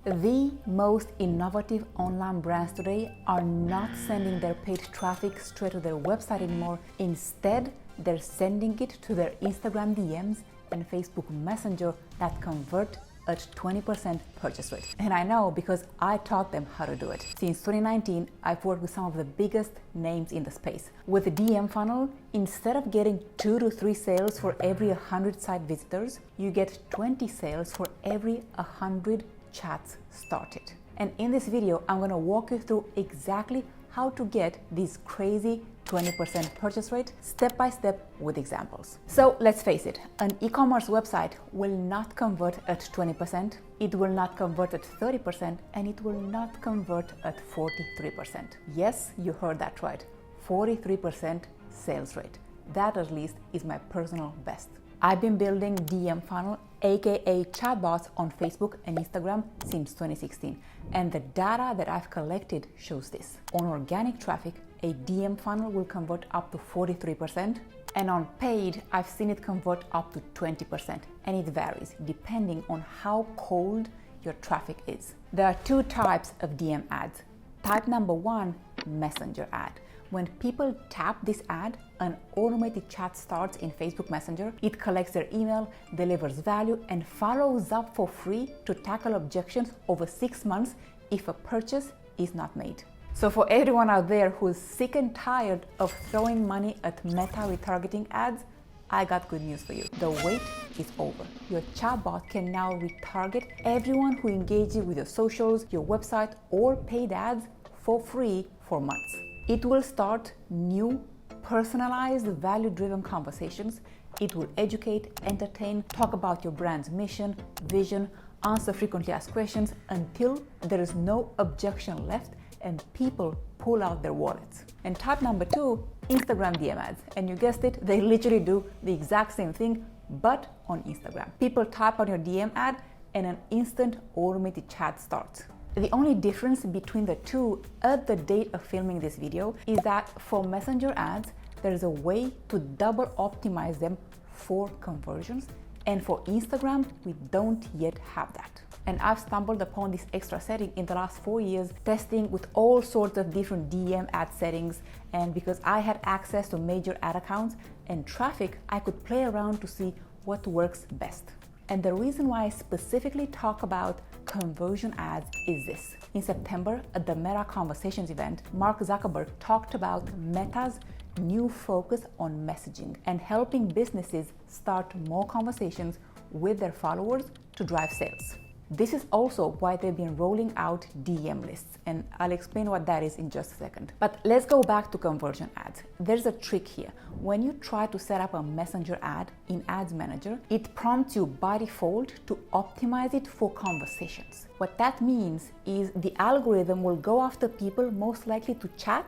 The most innovative online brands today are not sending their paid traffic straight to their website anymore. Instead, they're sending it to their Instagram DMs and Facebook Messenger that convert at 20% purchase rate. And I know because I taught them how to do it. Since 2019, I've worked with some of the biggest names in the space. With the DM funnel, instead of getting 2 to 3 sales for every 100 site visitors, you get 20 sales for every 100 chats started. And in this video, I'm gonna walk you through exactly how to get this crazy 20% purchase rate step by step with examples. So let's face it, an e-commerce website will not convert at 20%, it will not convert at 30%, and it will not convert at 43%. Yes, you heard that right, 43% sales rate. That at least is my personal best. I've been building DM funnel, aka chatbots, on Facebook and Instagram since 2016, and the data that I've collected shows this. On organic traffic, a DM funnel will convert up to 43%, and on paid, I've seen it convert up to 20%, and it varies depending on how cold your traffic is. There are 2 types of DM ads. Type number 1, messenger ad. When people tap this ad, an automated chat starts in Facebook Messenger. It collects their email, delivers value, and follows up for free to tackle objections over 6 months if a purchase is not made. So for everyone out there who's sick and tired of throwing money at meta retargeting ads, I got good news for you. The wait is over. Your chatbot can now retarget everyone who engages with your socials, your website, or paid ads for free for months. It will start new, personalized, value-driven conversations. It will educate, entertain, talk about your brand's mission, vision, answer frequently asked questions until there is no objection left and people pull out their wallets. And type number 2, Instagram DM ads. And you guessed it, they literally do the exact same thing, but on Instagram. People type on your DM ad and an instant automated chat starts. The only difference between the 2 at the date of filming this video is that for messenger ads, there's a way to double optimize them for conversions. And for Instagram, we don't yet have that. And I've stumbled upon this extra setting in the last 4 years, testing with all sorts of different DM ad settings. And because I had access to major ad accounts and traffic, I could play around to see what works best. And the reason why I specifically talk about conversion ads is this. In September, at the Meta Conversations event, Mark Zuckerberg talked about Meta's new focus on messaging and helping businesses start more conversations with their followers to drive sales. This is also why they've been rolling out DM lists, and I'll explain what that is in just a second. But let's go back to conversion ads. There's a trick here. When you try to set up a messenger ad in Ads Manager, it prompts you by default to optimize it for conversations. What that means is the algorithm will go after people most likely to chat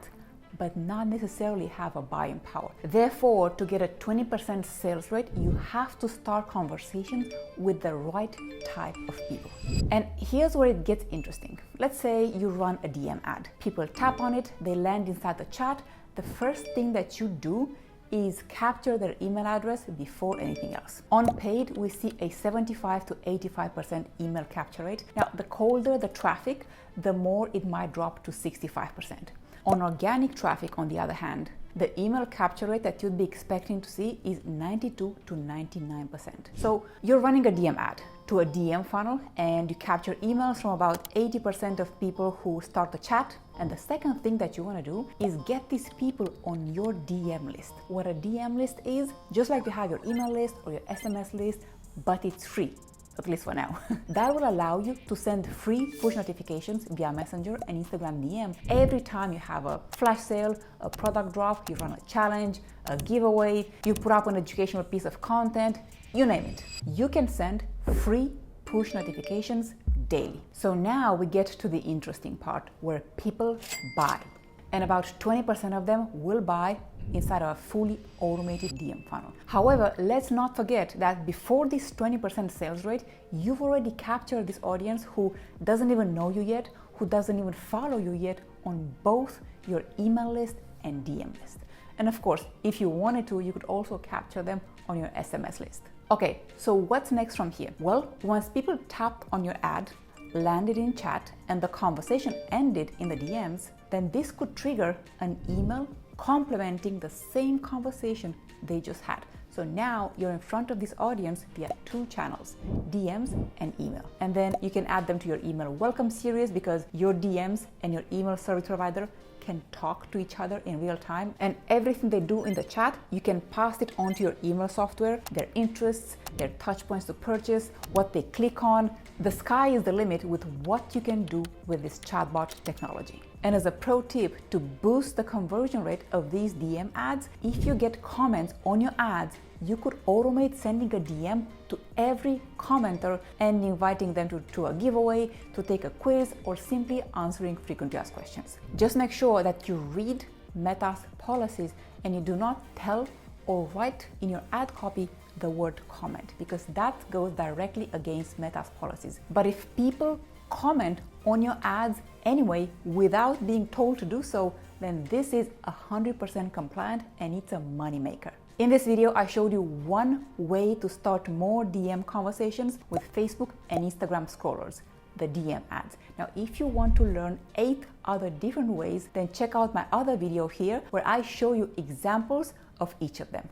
but not necessarily have a buying power. Therefore, to get a 20% sales rate, you have to start conversations with the right type of people. And here's where it gets interesting. Let's say you run a DM ad. People tap on it, they land inside the chat. The first thing that you do is capture their email address before anything else. On paid, we see a 75 to 85% email capture rate. Now, the colder the traffic, the more it might drop to 65%. On organic traffic, on the other hand, the email capture rate that you'd be expecting to see is 92 to 99%. So you're running a DM ad to a DM funnel and you capture emails from about 80% of people who start the chat. And the second thing that you want to do is get these people on your DM list. What a DM list is, just like you have your email list or your SMS list, but it's free. At least for now. That will allow you to send free push notifications via Messenger and Instagram DM every time you have a flash sale, a product drop, you run a challenge, a giveaway, you put up an educational piece of content, you name it. You can send free push notifications daily. So now we get to the interesting part where people buy. And about 20% of them will buy inside of a fully automated DM funnel. However, let's not forget that before this 20% sales rate, you've already captured this audience who doesn't even know you yet, who doesn't even follow you yet on both your email list and DM list. And of course, if you wanted to, you could also capture them on your SMS list. Okay, so what's next from here? Well, once people tap on your ad, landed in chat and the conversation ended in the DMs, then this could trigger an email complementing the same conversation they just had. So now you're in front of this audience via two channels, DMs and email. And then you can add them to your email welcome series, because your DMs and your email service provider can talk to each other in real time, and everything they do in the chat, you can pass it on to your email software, their interests, their touch points to purchase, what they click on. The sky is the limit with what you can do with this chatbot technology. And as a pro tip to boost the conversion rate of these DM ads, if you get comments on your ads, you could automate sending a DM to every commenter and inviting them to a giveaway, to take a quiz, or simply answering frequently asked questions. Just make sure that you read Meta's policies and you do not tell or write in your ad copy the word comment, because that goes directly against Meta's policies. But if people comment on your ads anyway without being told to do so, then this is 100% compliant and it's a moneymaker. In this video, I showed you one way to start more DM conversations with Facebook and Instagram scrollers, the DM ads. Now, if you want to learn 8 other different ways, then check out my other video here where I show you examples of each of them.